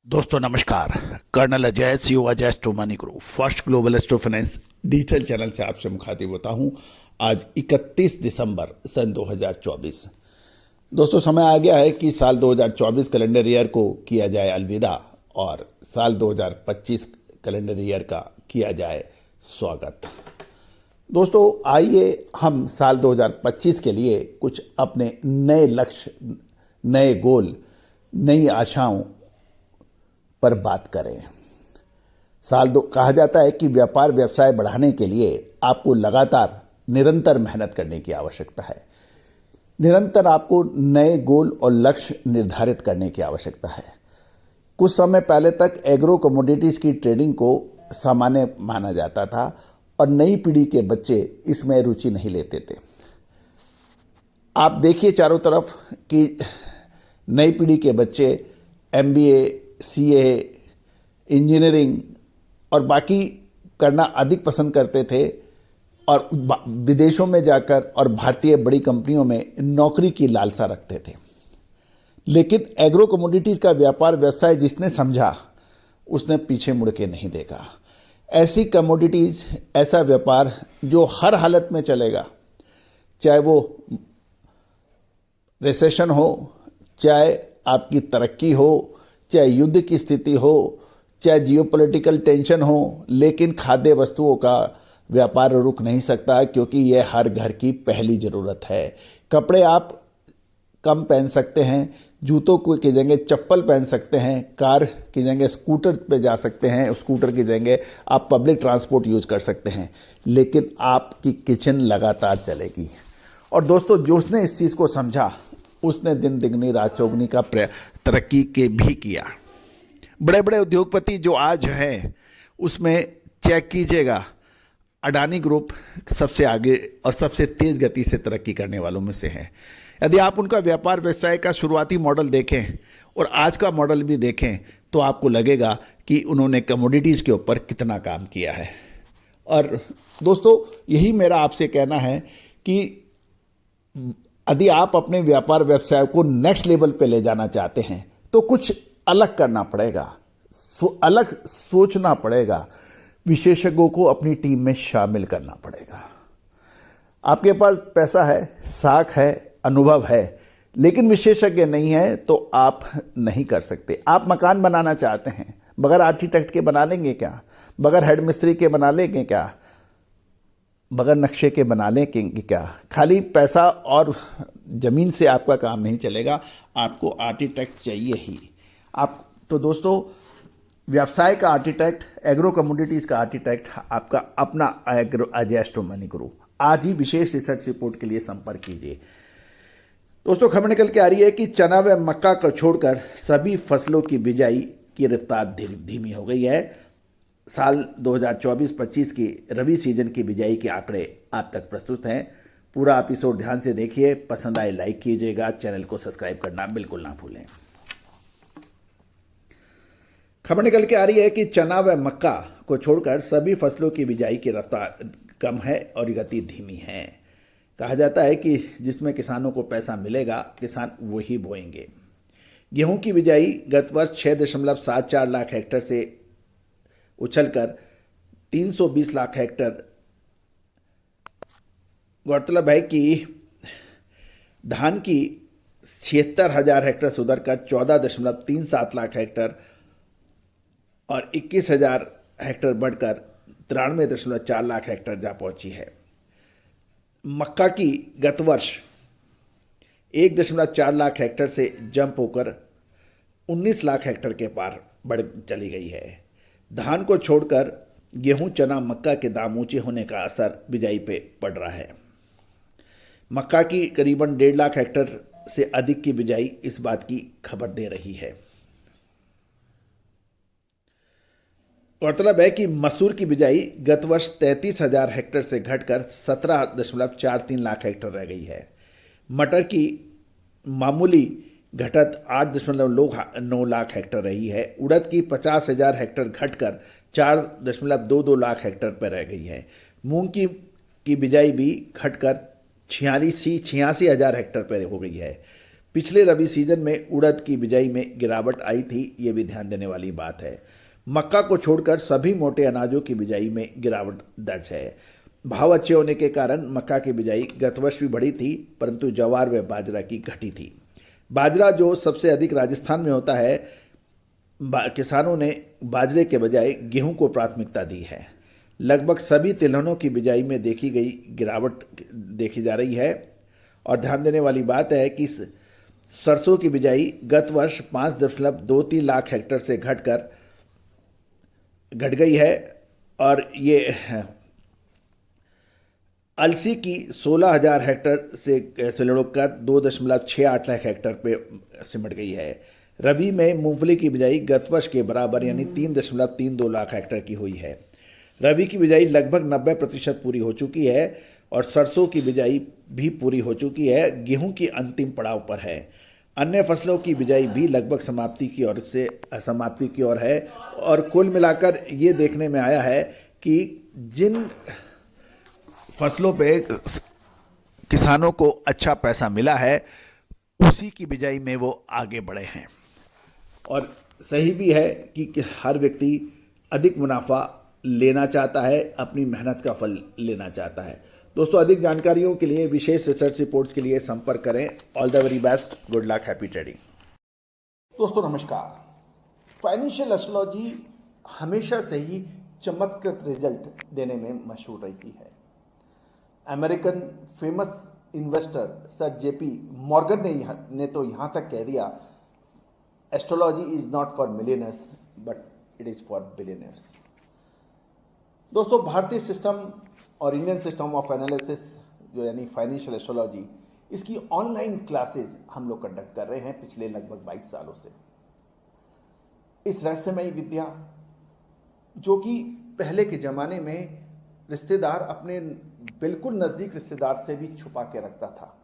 दोस्तों नमस्कार। Colonel Ajay, CEO Ajay astro money group first global astro finance digital channel से आपसे मुखातिब होता हूं। आज 31 दिसंबर सन 2024। दोस्तों समय आ गया है कि साल 2024 कैलेंडर ईयर को किया जाए अलविदा और साल 2025 कैलेंडर ईयर का किया जाए स्वागत। दोस्तों आइए हम साल 2025 के लिए कुछ अपने नए लक्ष्य, नए गोल, नई आशाओं पर बात करें। कहा जाता है कि व्यापार व्यवसाय बढ़ाने के लिए आपको लगातार निरंतर मेहनत करने की आवश्यकता है। निरंतर आपको नए गोल और लक्ष्य निर्धारित करने की आवश्यकता है। कुछ समय पहले तक एग्रो कमोडिटीज की ट्रेडिंग को सामान्य माना जाता था और नई पीढ़ी के बच्चे इसमें रुचि नहीं लेते थे। आप देखिए चारों तरफ कि नई पीढ़ी के बच्चे एमबीए, सीए, इंजीनियरिंग और बाकी करना अधिक पसंद करते थे और विदेशों में जाकर और भारतीय बड़ी कंपनियों में नौकरी की लालसा रखते थे। लेकिन एग्रो कमोडिटीज का व्यापार व्यवसाय जिसने समझा उसने पीछे मुड़ के नहीं देखा। ऐसी कमोडिटीज, ऐसा व्यापार जो हर हालत में चलेगा, चाहे वो रिसेशन हो, चाहे आपकी तरक्की हो, चाहे युद्ध की स्थिति हो, चाहे जियोपॉलिटिकल टेंशन हो, लेकिन खाद्य वस्तुओं का व्यापार रुक नहीं सकता क्योंकि यह हर घर की पहली ज़रूरत है। कपड़े आप कम पहन सकते हैं, जूतों की जगह चप्पल पहन सकते हैं, कार की जगह स्कूटर पे जा सकते हैं, स्कूटर की जगह आप पब्लिक ट्रांसपोर्ट यूज कर सकते हैं, लेकिन आपकी किचन लगातार चलेगी। और दोस्तों जिसने इस चीज़ को समझा उसने दिन दुगनी रात चौगुनी का तरक्की के भी किया। बड़े बड़े उद्योगपति जो आज हैं उसमें चेक कीजिएगा, अडानी ग्रुप सबसे आगे और सबसे तेज गति से तरक्की करने वालों में से है। यदि आप उनका व्यापार व्यवसाय का शुरुआती मॉडल देखें और आज का मॉडल भी देखें तो आपको लगेगा कि उन्होंने कमोडिटीज़ के ऊपर कितना काम किया है। और दोस्तों यही मेरा आपसे कहना है कि यदि आप अपने व्यापार व्यवसाय को नेक्स्ट लेवल पे ले जाना चाहते हैं तो कुछ अलग करना पड़ेगा, अलग सोचना पड़ेगा, विशेषज्ञों को अपनी टीम में शामिल करना पड़ेगा। आपके पास पैसा है, साख है, अनुभव है, लेकिन विशेषज्ञ नहीं है तो आप नहीं कर सकते। आप मकान बनाना चाहते हैं, बगैर आर्किटेक्ट के बना लेंगे क्या? बगैर हेड मिस्त्री के बना लेंगे क्या? बगैर नक्शे के बना लेंगे क्या? खाली पैसा और ज़मीन से आपका काम नहीं चलेगा, आपको आर्किटेक्ट चाहिए ही। आप तो दोस्तों व्यवसाय का आर्किटेक्ट, एग्रो कमोडिटीज़ का आर्किटेक्ट आपका अपना अजय एस्ट्रो मनी ग्रुप। आज ही विशेष रिसर्च रिपोर्ट के लिए संपर्क कीजिए। दोस्तों खबर निकल के आ रही है कि चना व मक्का को छोड़कर सभी फसलों की बिजाई की रफ्तार धीमी हो गई है। साल 2024-25 की रबी सीजन की बिजाई के आंकड़े आप तक प्रस्तुत हैं। पूरा एपिसोड ध्यान से देखिए, पसंद आए लाइक कीजिएगा, चैनल को सब्सक्राइब करना बिल्कुल ना भूलें। खबर निकल के आ रही है कि चना व मक्का को छोड़कर सभी फसलों की बिजाई की रफ्तार कम है और गति धीमी है। कहा जाता है कि जिसमें किसानों को पैसा मिलेगा किसान वही बोएंगे। गेहूं की बिजाई गत वर्ष 6.74 लाख हेक्टेयर से उछलकर 320 लाख हेक्टेयर। गौरतलब है कि धान की 76,000 हेक्टेयर से उधरकर 14.37 लाख हेक्टेयर और 21,000 हेक्टेयर बढ़कर 93.4 लाख हेक्टेयर जा पहुंची है। मक्का की गत वर्ष 1.4 लाख हेक्टेयर से जंप होकर 19 लाख हेक्टेयर के पार बढ़ चली गई है। धान को छोड़कर गेहूं, चना, मक्का के दाम ऊंचे होने का असर बिजाई पे पड़ रहा है। मक्का की करीबन 1.5 लाख हेक्टेयर से अधिक की बिजाई इस बात की खबर दे रही है। गौरतलब है कि मसूर की बिजाई गत वर्ष 33,000 हेक्टेयर से घटकर 17.43 लाख हेक्टेयर रह गई है। मटर की मामूली घटत 8.9 लाख हेक्टेयर रही है। उड़द की 50,000 हेक्टेयर घटकर 4.22 लाख हेक्टेयर पर रह गई है। मूंग की बिजाई भी घटकर 86,000 हेक्टेयर पर हो गई है। पिछले रबी सीजन में उड़द की बिजाई में गिरावट आई थी, ये भी ध्यान देने वाली बात है। मक्का को छोड़कर सभी मोटे अनाजों की बिजाई में गिरावट दर्ज है। भाव अच्छे होने के कारण मक्का की बिजाई गत वर्ष भी बढ़ी थी, परंतु जवार व बाजरा की घटी थी। बाजरा जो सबसे अधिक राजस्थान में होता है, किसानों ने बाजरे के बजाय गेहूं को प्राथमिकता दी है। लगभग सभी तिलहनों की बिजाई में देखी गई गिरावट देखी जा रही है। और ध्यान देने वाली बात है कि सरसों की बिजाई गत वर्ष 5.23 लाख हेक्टेयर से घट गई है और ये अलसी की 16,000 हेक्टेयर से लुढ़ककर 2.68 लाख हेक्टेयर पे सिमट गई है। रबी में मूंगफली की बिजाई गत वर्ष के बराबर यानी 3.32 लाख हेक्टेयर की हुई है। रबी की बिजाई लगभग 90% पूरी हो चुकी है और सरसों की बिजाई भी पूरी हो चुकी है। गेहूं की अंतिम पड़ाव पर है। अन्य फसलों की बिजाई भी लगभग समाप्ति की ओर है और कुल मिलाकर ये देखने में आया है कि जिन फसलों पे किसानों को अच्छा पैसा मिला है, उसी की बिजाई में वो आगे बढ़े हैं। और सही भी है कि हर व्यक्ति अधिक मुनाफा लेना चाहता है, अपनी मेहनत का फल लेना चाहता है। दोस्तों, अधिक जानकारियों के लिए, विशेष रिसर्च रिपोर्ट्स के लिए संपर्क करें। All the very best, good luck, happy trading. दोस्तों नमस्कार। फाइनेंशियल एस्ट्रोलॉजी हमेशा से ही चमत्कृत रिजल्ट देने में मशहूर रही है। American famous investor sir JP Morgan ने तो यहाँ तक कह दिया, astrology is not for millionaires but it is for billionaires. दोस्तों, भारतीय सिस्टम और इंडियन सिस्टम ऑफ एनालिसिस जो यानी फाइनेंशियल एस्ट्रोलॉजी, इसकी ऑनलाइन क्लासेज हम लोग कंडक्ट कर रहे हैं पिछले लगभग 22 सालों से। इस रहस्यमयी विद्या जो कि पहले के ज़माने में रिश्तेदार अपने बिल्कुल नज़दीक रिश्तेदार से भी छुपा के रखता था,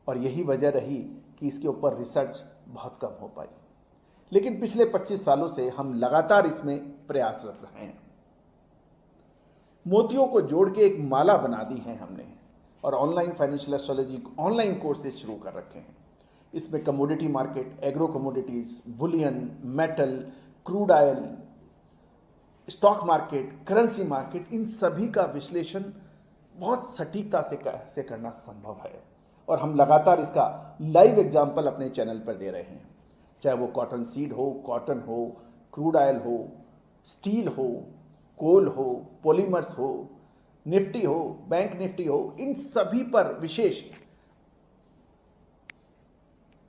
और यही वजह रही कि इसके ऊपर रिसर्च बहुत कम हो पाई। लेकिन पिछले 25 सालों से हम लगातार इसमें प्रयासरत रहे हैं। मोतियों को जोड़ के एक माला बना दी है हमने, और online financial astrology online courses शुरू कर रखे हैं। इसमें commodity market, agro commodities, bullion, metal, crude oil, stock market, currency market, इन सभी का विश्लेषण बहुत सटीकता से करना संभव है। और हम लगातार इसका लाइव एग्जाम्पल अपने चैनल पर दे रहे हैं। चाहे वो कॉटन सीड हो, कॉटन हो, क्रूड ऑयल हो, स्टील हो, कोल हो, पॉलीमर्स हो, निफ्टी हो, बैंक निफ्टी हो, इन सभी पर विशेष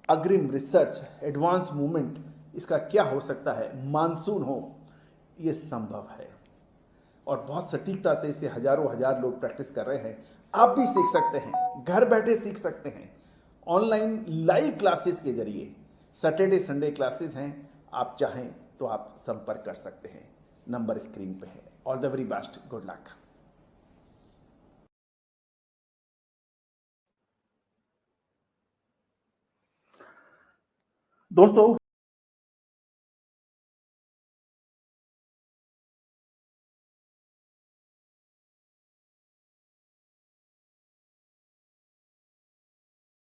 अग्रिम रिसर्च, एडवांस मूवमेंट, इसका क्या हो सकता है, मानसून हो, ये संभव है। और बहुत सटीकता से इसे हजारों हजार लोग प्रैक्टिस कर रहे हैं। आप भी सीख सकते हैं, घर बैठे सीख सकते हैं, ऑनलाइन लाइव क्लासेस के जरिए। सैटरडे संडे क्लासेस हैं, आप चाहें तो आप संपर्क कर सकते हैं। नंबर स्क्रीन पे है। All the very best, good luck. दोस्तों,